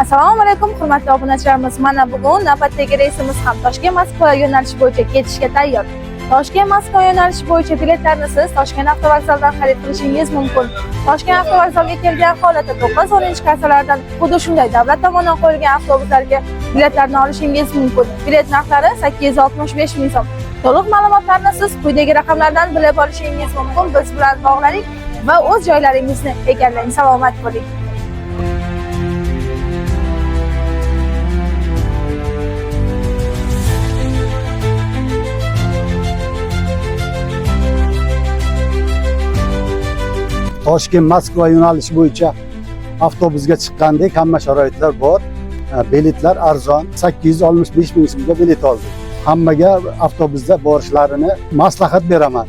Assalomu alaykum, hurmatli obunachilarimiz. Mana bugun navbatdagi reysimiz ham Toshkent Moskva yo'nalishi bo'yicha ketishga tayyor. Toshkent Moskva yo'nalishi bo'yicha biletlarni siz Toshkent avtovokzalidan xarid qilishingiz mumkin. Toshkent avtovokzaliga kelgan holatda 9-10 kassalardan xuddi shunday davlat tomonidan qo'yilgan avtobuslarga biletlarni olishingiz mumkin. Bilet narxlari 865 ming so'm. To'liq ma'lumotlarni siz quyidagi raqamlardan bilib olishingiz mumkin. Biz bilan bog'laning va o'z joylaringizni egallang. Salomat bo'ling. Toshkent Moskva yo'nalishi bo'yicha avtobusga chiqqandik, hamma sharoitlar bor. Biletlar arzon, 865 ming so'mga bilet oldik. Hammaga avtobusda borishlarini maslahat beraman.